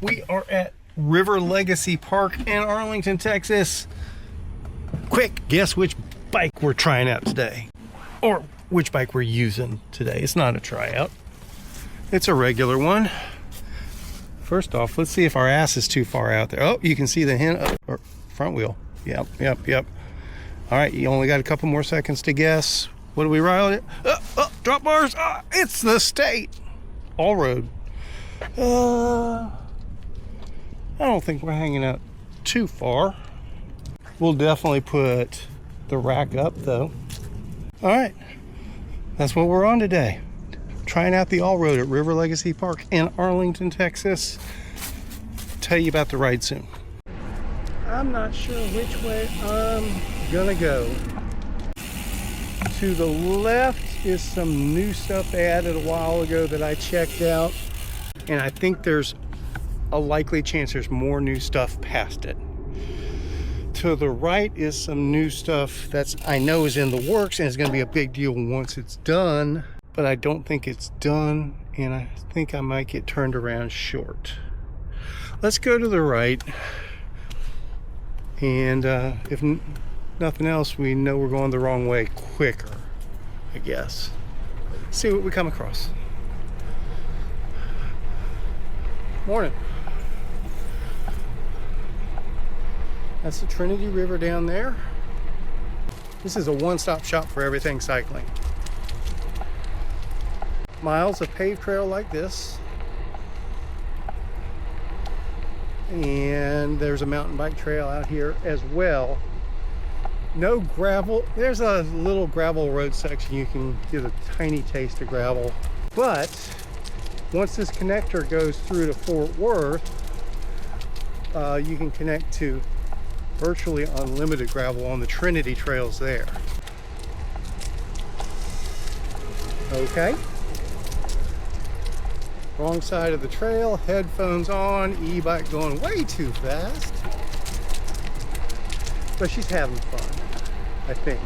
We are at River Legacy Park in Arlington, Texas. Quick, guess which bike we're trying out today? Or which bike we're using today. It's not a tryout. It's a regular one. First off, let's see if our ass is too far out there. Oh, you can see the hint or front wheel. Yep. All right, you only got a couple more seconds to guess. What do we ride it? Drop bars. It's the state. All road. I don't think we're hanging out too far. We'll definitely put the rack up though. All right, that's what we're on today. Trying out the all-road at River Legacy Park in Arlington, Texas. Tell you about the ride soon. I'm not sure which way I'm gonna go. To the left is some new stuff they added a while ago that I checked out. And I think there's a likely chance there's more new stuff past it. To the right is some new stuff that's I know is in the works and it's going to be a big deal once it's done, but I don't think it's done, and I think I might get turned around short. Let's go to the right, and if nothing else, we know we're going the wrong way quicker, I guess. See what we come across. Morning. That's the Trinity River down there. This is a one-stop shop for everything cycling. Miles of paved trail like this. And there's a mountain bike trail out here as well. No gravel. There's a little gravel road section. You can get a tiny taste of gravel. But once this connector goes through to Fort Worth, you can connect to virtually unlimited gravel on the Trinity trails there. Okay. Wrong side of the trail, headphones on, e-bike going way too fast. But she's having fun, I think.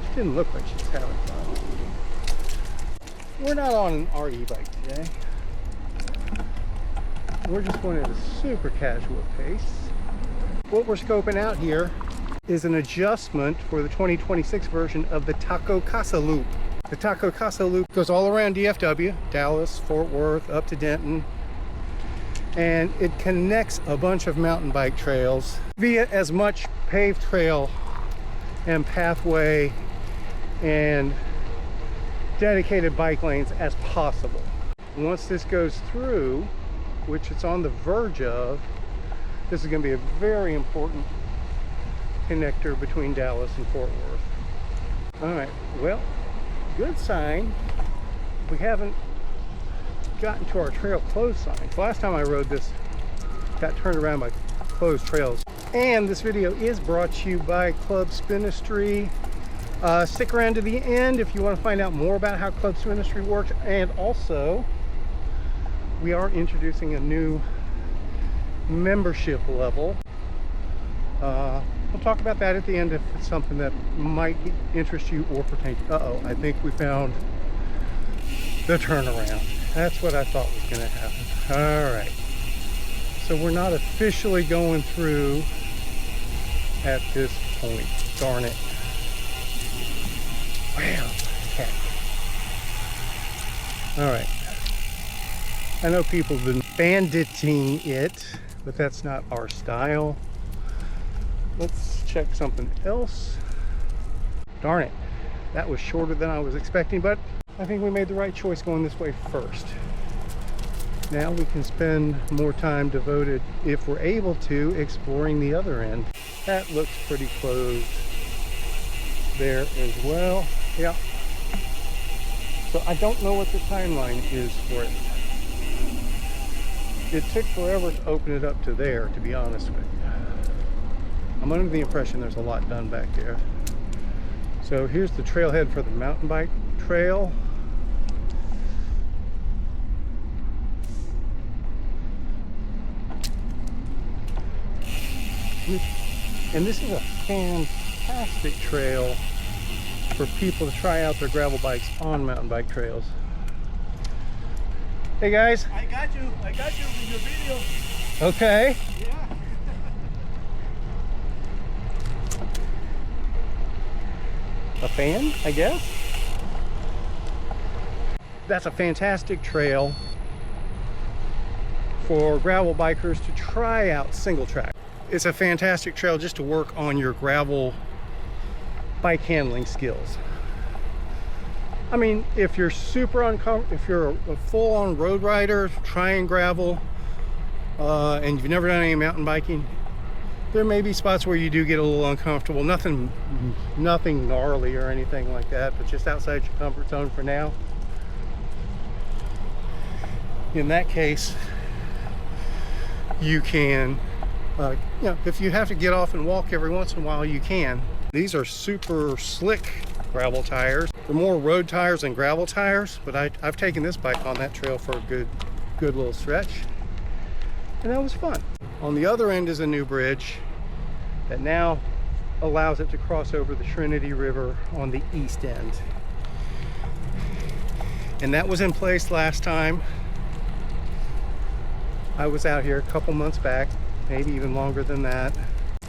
She didn't look like she's having fun. We're not on our e-bike today. We're just going at a super casual pace. What we're scoping out here is an adjustment for the 2026 version of the Casa Loop. The Casa Loop goes all around DFW, Dallas, Fort Worth, up to Denton, and it connects a bunch of mountain bike trails via as much paved trail and pathway and dedicated bike lanes as possible. Once this goes through, which it's on the verge of, this is going to be a very important connector between Dallas and Fort Worth. All right, well, good sign. We haven't gotten to our trail closed signs. Last time I rode this, got turned around by closed trails. And this video is brought to you by Club Spinistry. Stick around to the end if you want to find out more about how Club Spinistry works. And also, we are introducing a new membership level. We'll talk about that at the end if it's something that might interest you or pertain to. Uh-oh, I think we found the turnaround. That's what I thought was going to happen. All right. So we're not officially going through at this point. Darn it. Well, heck. All right. I know people have been banditing it, but that's not our style. Let's check something else. Darn it, that was shorter than I was expecting, but I think we made the right choice going this way first. Now we can spend more time devoted, if we're able to, exploring the other end. That looks pretty closed there as well. Yeah. So I don't know what the timeline is for it. It took forever to open it up to there, to be honest with you. I'm under the impression there's a lot done back there. So here's the trailhead for the mountain bike trail. And this is a fantastic trail for people to try out their gravel bikes on mountain bike trails. Hey guys. I got you with your video. Okay. Yeah. A fan, I guess. That's a fantastic trail for gravel bikers to try out single track. It's a fantastic trail just to work on your gravel bike handling skills. I mean, if you're super uncomfortable, if you're a full-on road rider trying gravel and you've never done any mountain biking, there may be spots where you do get a little uncomfortable. Nothing gnarly or anything like that, but just outside your comfort zone for now. In that case, you can, you know, if you have to get off and walk every once in a while, you can. These are super slick gravel tires. They're more road tires than gravel tires, but I've taken this bike on that trail for a good little stretch, and that was fun. On the other end is a new bridge that now allows it to cross over the Trinity River on the east end. And that was in place last time I was out here, a couple months back, maybe even longer than that.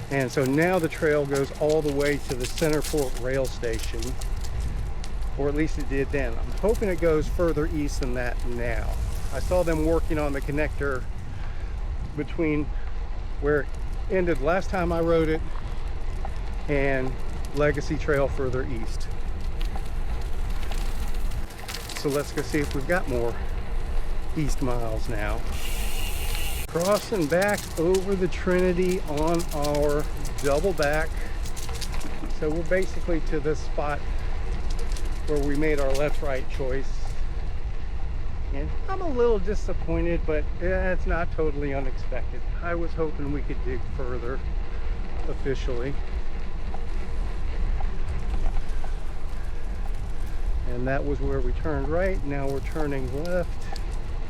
And so now the trail goes all the way to the Centerport rail station, or at least it did then. I'm hoping it goes further east than that now. I saw them working on the connector between where it ended last time I rode it and Legacy Trail further east. So let's go see if we've got more east miles now. Crossing back over the Trinity on our double back. So we're basically to this spot where we made our left-right choice. And I'm a little disappointed, but it's not totally unexpected. I was hoping we could dig further officially. And that was where we turned right. Now we're turning left.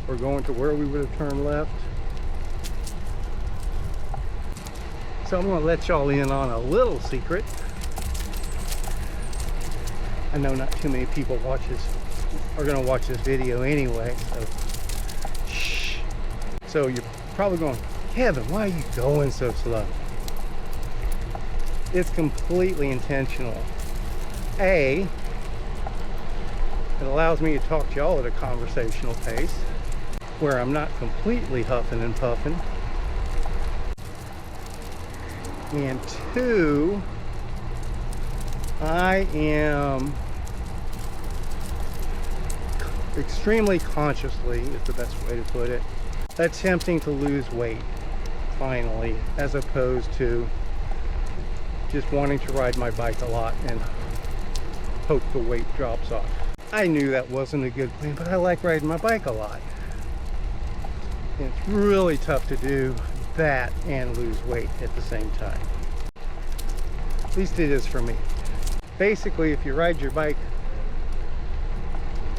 We're going to where we would have turned left. So I'm going to let y'all in on a little secret. I know not too many people are going to watch this video anyway, so shh. So you're probably going, Kevin, why are you going so slow? It's completely intentional. A, it allows me to talk to y'all at a conversational pace where I'm not completely huffing and puffing. And two, I am extremely consciously, is the best way to put it, attempting to lose weight, finally, as opposed to just wanting to ride my bike a lot and hope the weight drops off. I knew that wasn't a good plan, but I like riding my bike a lot. And it's really tough to do that and lose weight at the same time. At least it is for me. Basically, if you ride your bike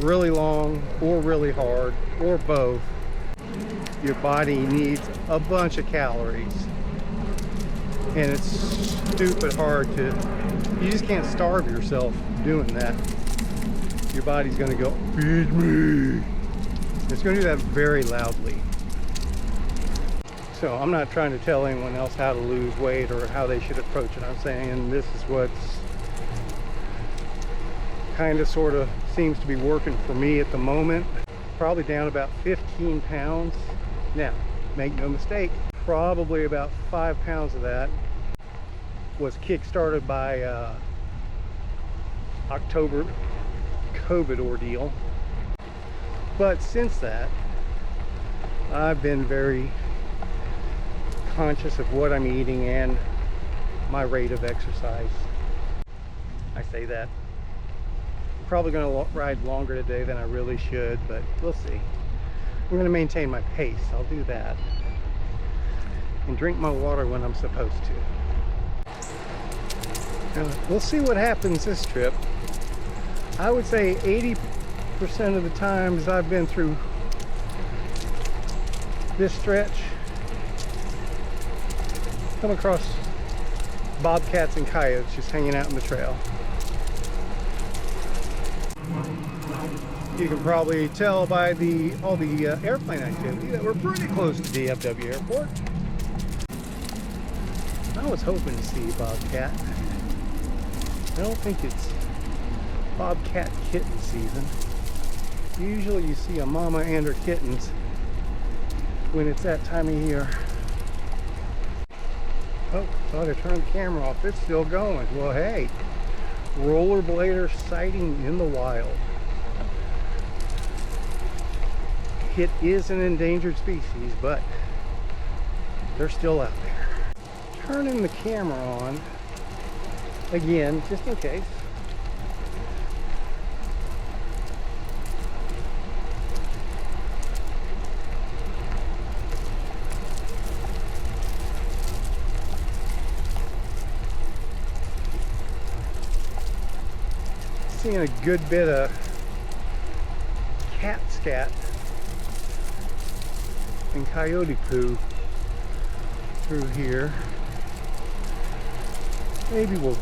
really long or really hard or both, your body needs a bunch of calories, and it's stupid hard to, you just can't starve yourself doing that. Your body's going to go, feed me. It's going to do that very loudly. So I'm not trying to tell anyone else how to lose weight or how they should approach it. I'm saying this is what's kind of sort of seems to be working for me at the moment. Probably down about 15 pounds. Now, make no mistake, probably about 5 pounds of that was kick-started by October COVID ordeal. But since that, I've been very conscious of what I'm eating and my rate of exercise. I say that. I'm probably going to ride longer today than I really should, but we'll see. I'm going to maintain my pace. I'll do that. And drink my water when I'm supposed to. Now, we'll see what happens this trip. I would say 80% of the times I've been through this stretch, come across bobcats and coyotes just hanging out in the trail. You can probably tell by all the airplane activity that we're pretty close to DFW Airport. I was hoping to see a bobcat. I don't think it's bobcat kitten season. Usually you see a mama and her kittens when it's that time of year. Oh, thought I turned the camera off. It's still going. Well, hey, rollerblader sighting in the wild. It is an endangered species, but they're still out there. Turning the camera on again, just in case. Seeing a good bit of cat scat and coyote poo through here. Maybe we'll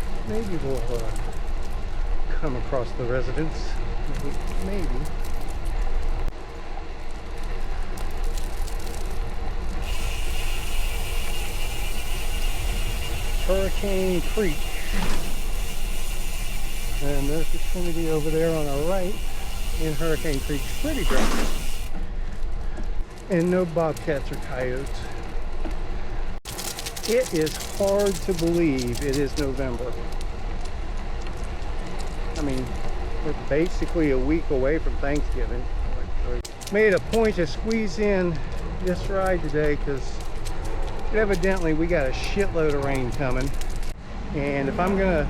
come across the residence. Maybe. Hurricane Creek. And there's the Trinity over there on our right in Hurricane Creek. Pretty dry. And no bobcats or coyotes. It is hard to believe it is November. I mean, we're basically a week away from Thanksgiving. Made a point to squeeze in this ride today because evidently we got a shitload of rain coming. And if I'm gonna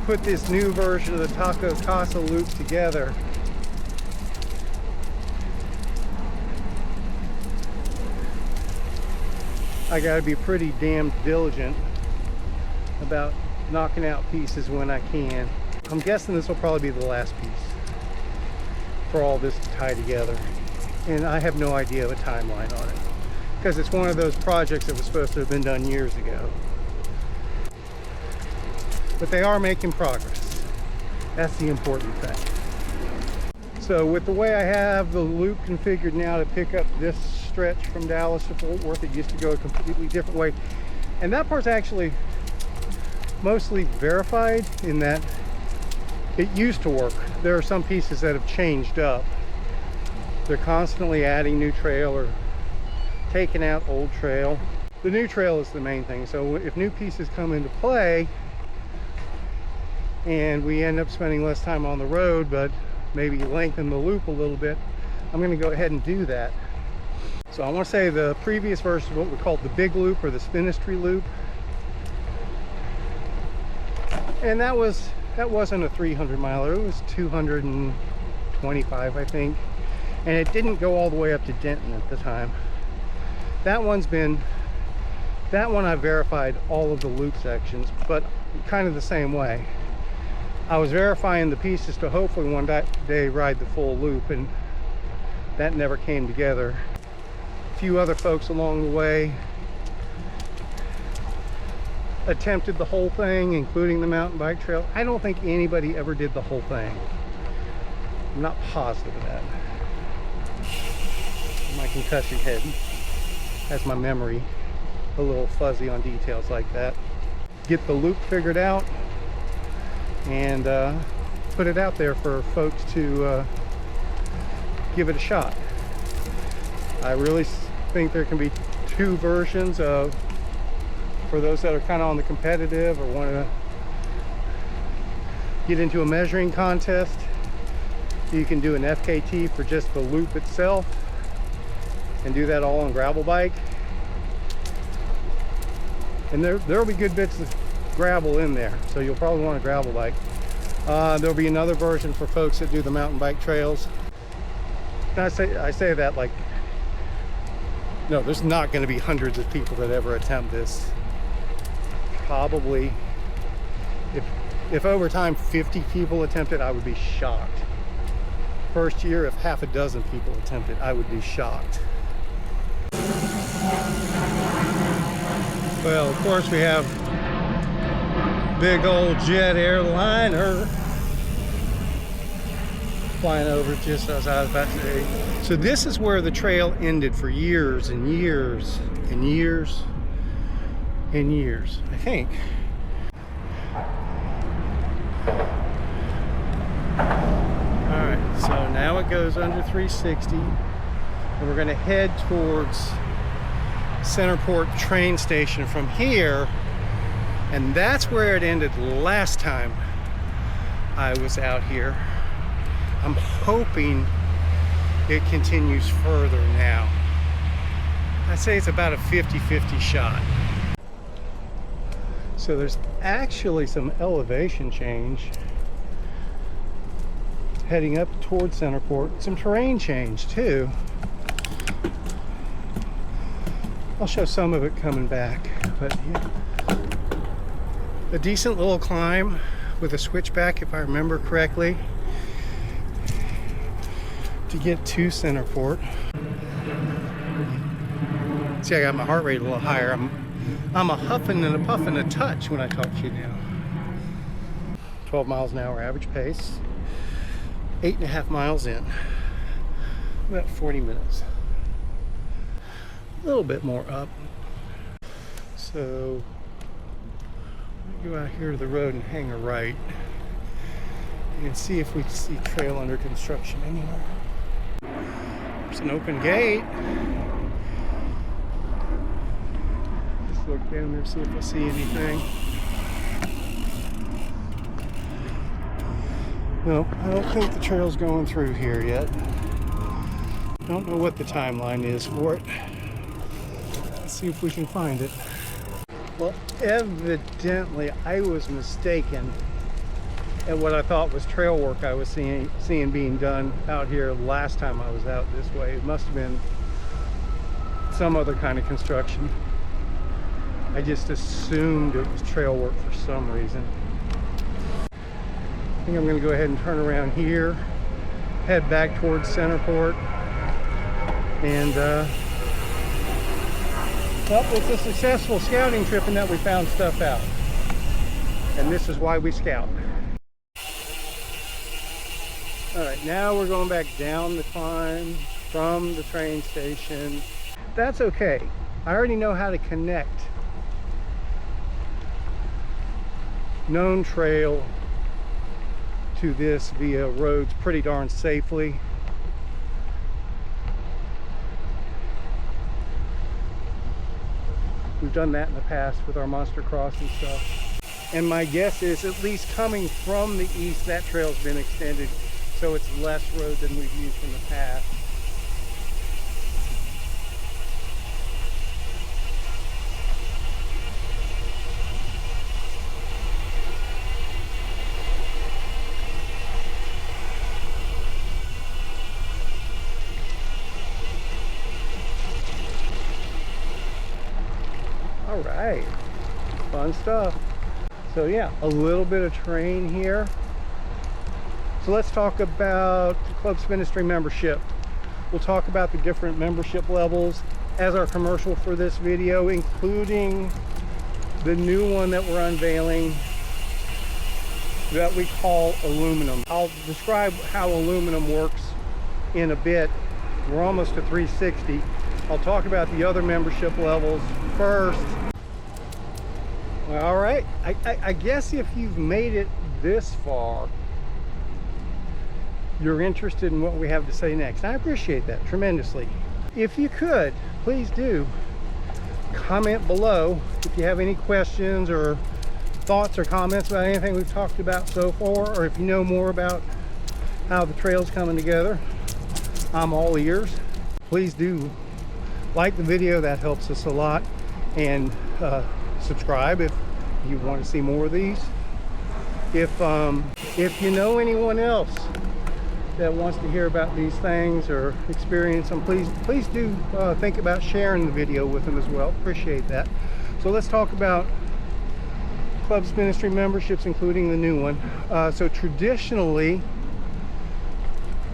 put this new version of the Taco Casa loop together, I gotta be pretty damn diligent about knocking out pieces when I can. I'm guessing this will probably be the last piece for all this to tie together. And I have no idea of a timeline on it because it's one of those projects that was supposed to have been done years ago. But they are making progress. That's the important thing. So with the way I have the loop configured now to pick up this stretch from Dallas to Fort Worth, it used to go a completely different way. And that part's actually mostly verified in that it used to work. There are some pieces that have changed up. They're constantly adding new trail or taking out old trail. The new trail is the main thing. So if new pieces come into play, and we end up spending less time on the road, but maybe lengthen the loop a little bit, I'm going to go ahead and do that. So I want to say the previous version is what we called the big loop or the Spinistry loop. And that wasn't a 300 miler, it was 225, I think. And it didn't go all the way up to Denton at the time. That one I verified all of the loop sections, but kind of the same way. I was verifying the pieces to hopefully one day ride the full loop, and that never came together. A few other folks along the way attempted the whole thing, including the mountain bike trail. I don't think anybody ever did the whole thing. I'm not positive of that. My concussion head has my memory a little fuzzy on details like that. Get the loop figured out and put it out there for folks to give it a shot. I really think there can be two versions of, for those that are kind of on the competitive or want to get into a measuring contest. You can do an FKT for just the loop itself and do that all on gravel bike. And there'll be good bits of gravel in there, so you'll probably want a gravel bike. There'll be another version for folks that do the mountain bike trails. And I say that like, no, there's not going to be hundreds of people that ever attempt this. Probably, if over time 50 people attempted, I would be shocked. First year, if half a dozen people attempted, I would be shocked. Well, of course we have big old jet airliner flying over just as I was about to say. So this is where the trail ended for years and years and years and years, I think. Alright, so now it goes under 360 and we're going to head towards Centerport train station from here, and that's where it ended last time I was out here. I'm hoping it continues further now. I'd say it's about a 50-50 shot. So there's actually some elevation change heading up towards Centerport. Some terrain change too. I'll show some of it coming back, but yeah. A decent little climb with a switchback, if I remember correctly, to get to Centerport. See, I got my heart rate a little higher. I'm a huffing and a puffing a touch when I talk to you now. 12 miles an hour average pace. 8.5 miles in. About 40 minutes. A little bit more up. So we go out here to the road and hang a right and see if we see trail under construction anywhere. There's an open gate. Just look down there, see if I see anything. No, I don't think the trail's going through here yet. Don't know what the timeline is for it. Let's see if we can find it. Well, evidently I was mistaken at what I thought was trail work I was seeing being done out here last time I was out this way. It must have been some other kind of construction. I just assumed it was trail work for some reason. I think I'm going to go ahead and turn around here, head back towards Centerport, and well, it's a successful scouting trip in that we found stuff out. And this is why we scout. Alright, now we're going back down the climb from the train station. That's okay. I already know how to connect known trail to this via roads pretty darn safely. We've done that in the past with our monster crossing stuff. And my guess is, at least coming from the east, that trail's been extended, so it's less road than we've used in the past. All right, fun stuff. So yeah, a little bit of terrain here. So let's talk about Club's Ministry membership. We'll talk about the different membership levels as our commercial for this video, including the new one that we're unveiling that we call aluminum. I'll describe how aluminum works in a bit. We're almost to 360. I'll talk about the other membership levels first. All right, I guess if you've made it this far, you're interested in what we have to say next. I appreciate that tremendously. If you could, please do comment below if you have any questions or thoughts or comments about anything we've talked about so far, or if you know more about how the trail's coming together. I'm all ears. Please do like the video, that helps us a lot, and subscribe if you want to see more of these. If you know anyone else that wants to hear about these things or experience them, please do think about sharing the video with them as well. Appreciate that. So let's talk about Club's Ministry memberships, including the new one. So traditionally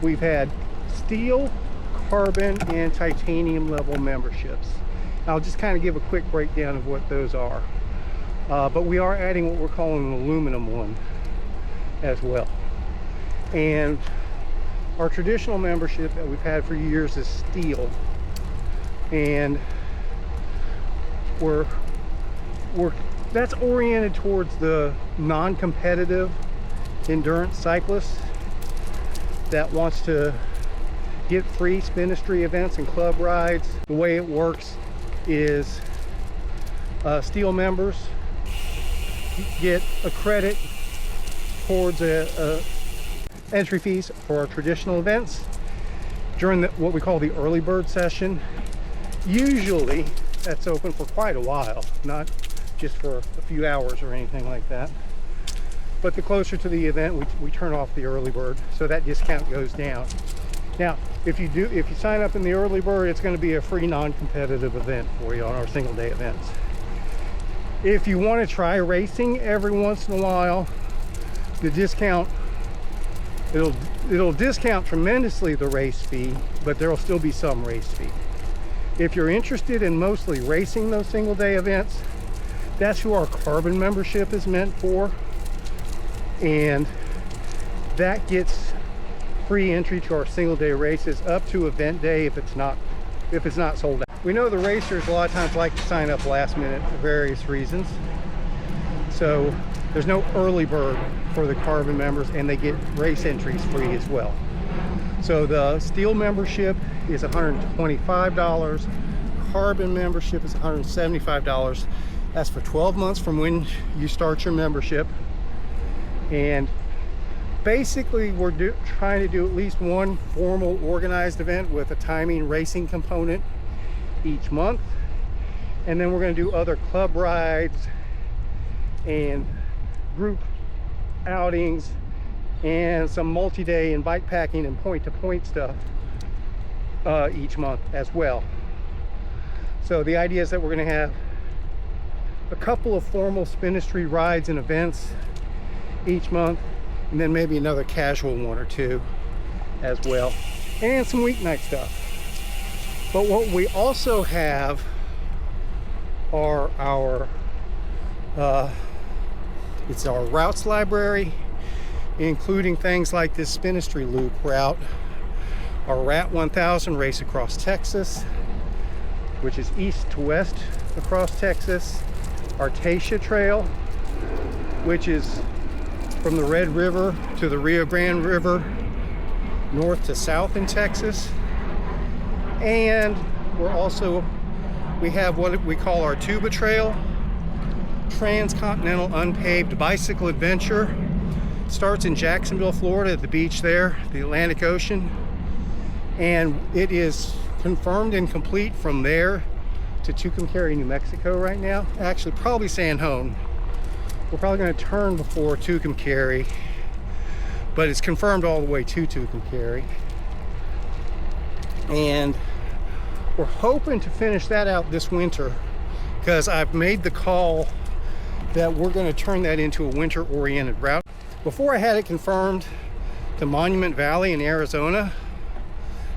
we've had steel, carbon, and titanium level memberships. I'll just kind of give a quick breakdown of what those are. But we are adding what we're calling an aluminum one as well. And Our traditional membership that we've had for years is Steel, and that's oriented towards the non-competitive endurance cyclist that wants to get free Spinistry events and club rides. The way it works is Steel members get a credit towards a entry fees for our traditional events during what we call the early bird session. Usually that's open for quite a while, not just for a few hours or anything like that. But the closer to the event, we turn off the early bird, so that discount goes down. Now, if you sign up in the early bird, it's going to be a free non-competitive event for you on our single day events. If you want to try racing every once in a while, the discount, it'll discount tremendously the race fee, but there will still be some race fee. If you're interested in mostly racing those single day events, that's who our carbon membership is meant for, and that gets free entry to our single day races up to event day if it's not sold out. We know the racers a lot of times like to sign up last minute for various reasons, so there's no early bird for the carbon members, and they get race entries free as well. So the Steel membership is $125, carbon membership is $175. That's for 12 months from when you start your membership. And basically we're trying to do at least one formal organized event with a timing racing component each month, and then we're going to do other club rides and group outings and some multi-day and bike packing and point-to-point stuff each month as well. So the idea is that we're going to have a couple of formal Spinistry rides and events each month, and then maybe another casual one or two as well, and some weeknight stuff. But what we also have are our it's our routes library, including things like this Spinistry Loop route, our Rat 1000 race across Texas, which is east to west across Texas, our Tasha Trail, which is from the Red River to the Rio Grande River, north to south in Texas. And we have what we call our Tuba Trail, transcontinental unpaved bicycle adventure. Starts in Jacksonville, Florida, at the beach there, the Atlantic Ocean, and it is confirmed and complete from there to Tucumcari, New Mexico right now. Actually, probably San Juan. We're probably going to turn before Tucumcari, but it's confirmed all the way to Tucumcari. And we're hoping to finish that out this winter, because I've made the call that we're going to turn that into a winter-oriented route. Before I had it confirmed to Monument Valley in Arizona,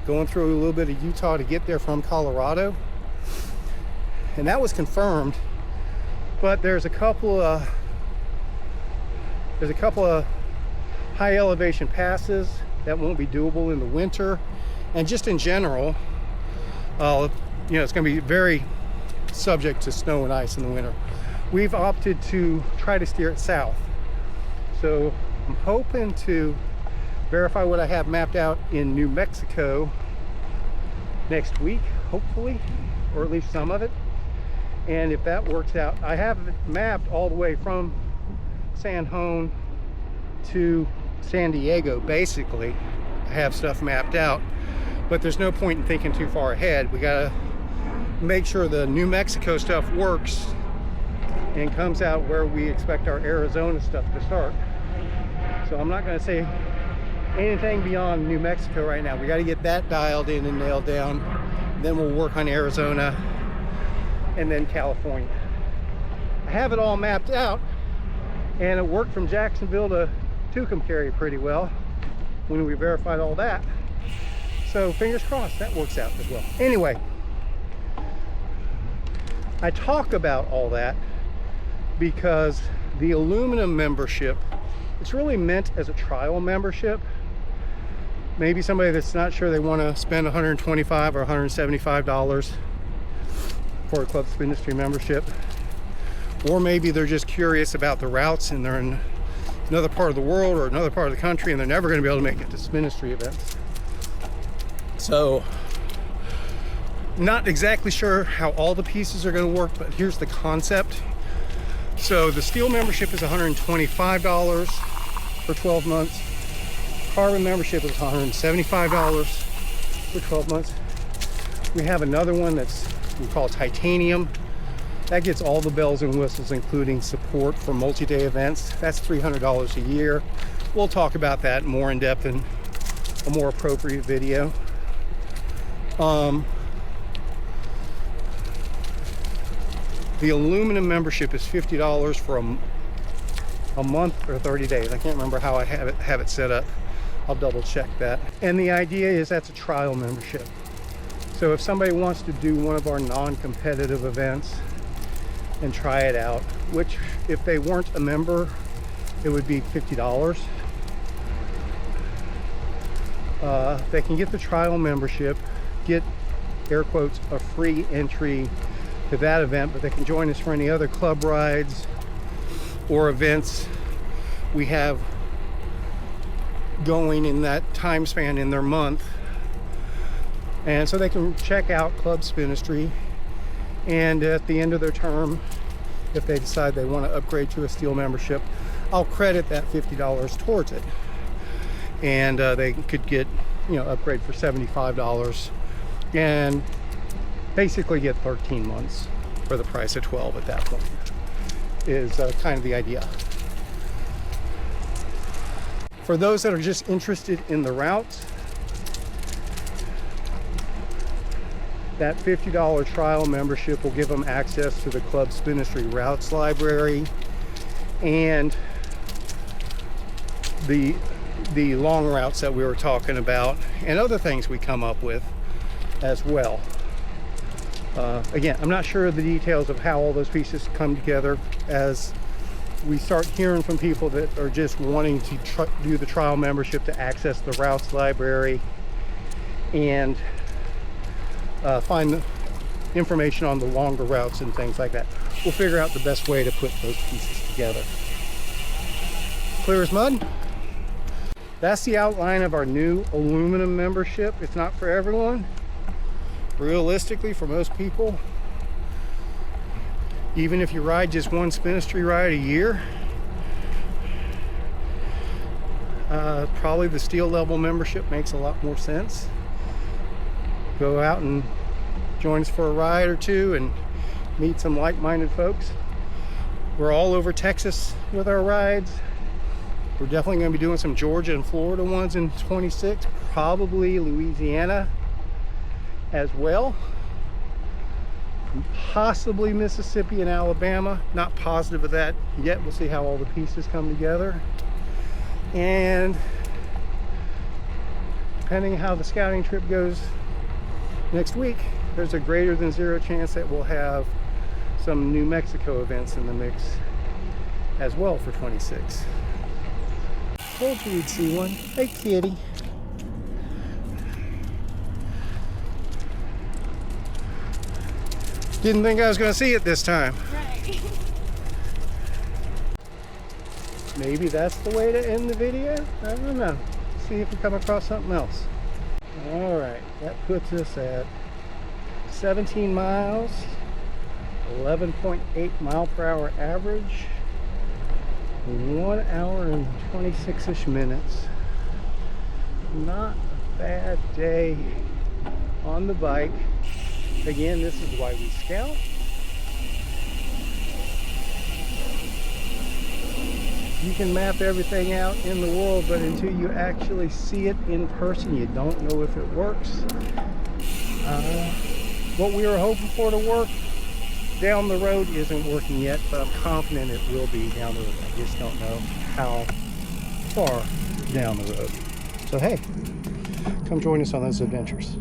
going through a little bit of Utah to get there from Colorado, and that was confirmed. But there's a couple of high elevation passes that won't be doable in the winter, and just in general, it's going to be very subject to snow and ice in the winter. We've opted to try to steer it south, so I'm hoping to verify what I have mapped out in New Mexico next week, hopefully, or at least some of it. And if that works out, I have it mapped all the way from San Juan to San Diego. Basically, I have stuff mapped out, but there's no point in thinking too far ahead. We gotta make sure the New Mexico stuff works and comes out where we expect our Arizona stuff to start. So I'm not going to say anything beyond New Mexico right now. We got to get that dialed in and nailed down. Then we'll work on Arizona and then California. I have it all mapped out, and it worked from Jacksonville to Tucumcari pretty well when we verified all that. So fingers crossed that works out as well. Anyway, I talk about all that because the aluminum membership, it's really meant as a trial membership, maybe somebody that's not sure they want to spend $125 or $175 for a Club Spin Industry membership, or maybe they're just curious about the routes and they're in another part of the world or another part of the country and they're never going to be able to make it to Spin Industry events. So not exactly sure how all the pieces are going to work, but here's the concept. So the steel membership is $125 for 12 months. Carbon membership is $175 for 12 months. We have another one that's we call titanium. That gets all the bells and whistles, including support for multi-day events. That's $300 a year. We'll talk about that more in depth in a more appropriate video. The aluminum membership is $50 for a month or 30 days. I can't remember how I have it set up. I'll double check that. And the idea is that's a trial membership. So if somebody wants to do one of our non-competitive events and try it out, which if they weren't a member, it would be $50. They can get the trial membership, get air quotes a free entry to that event, but they can join us for any other club rides or events we have going in that time span in their month. And so they can check out Club Spin Industry, and at the end of their term, if they decide they want to upgrade to a steel membership, I'll credit that $50 towards it, and they could get, you know, upgrade for $75 and basically get 13 months for the price of 12 at that point, is kind of the idea. For those that are just interested in the routes, that $50 trial membership will give them access to the Club Spin Industry routes library and the long routes that we were talking about and other things we come up with as well. Again, I'm not sure of the details of how all those pieces come together as we start hearing from people that are just wanting to do the trial membership to access the routes library and find the information on the longer routes and things like that. We'll figure out the best way to put those pieces together. Clear as mud? That's the outline of our new aluminum membership. It's not for everyone. Realistically, for most people, even if you ride just one Spin Industry ride a year, probably the steel level membership makes a lot more sense. Go out and join us for a ride or two and meet some like-minded folks. We're all over Texas with our rides. We're definitely going to be doing some Georgia and Florida ones in 26, probably Louisiana as well, possibly Mississippi and Alabama. Not positive of that yet. We'll see how all the pieces come together, and depending how the scouting trip goes next week, there's a greater than zero chance that we'll have some New Mexico events in the mix as well for 26. Told you we'd see one. Hey kitty. Didn't think I was going to see it this time. Right. Maybe that's the way to end the video? I don't know. See if we come across something else. Alright, that puts us at 17 miles, 11.8 mile per hour average, 1 hour and 26-ish minutes. Not a bad day on the bike. Again, this is why we scout. You can map everything out in the world, but until you actually see it in person, you don't know if it works. What we were hoping for to work down the road isn't working yet, but I'm confident it will be down the road. I just don't know how far down the road. So hey, come join us on those adventures.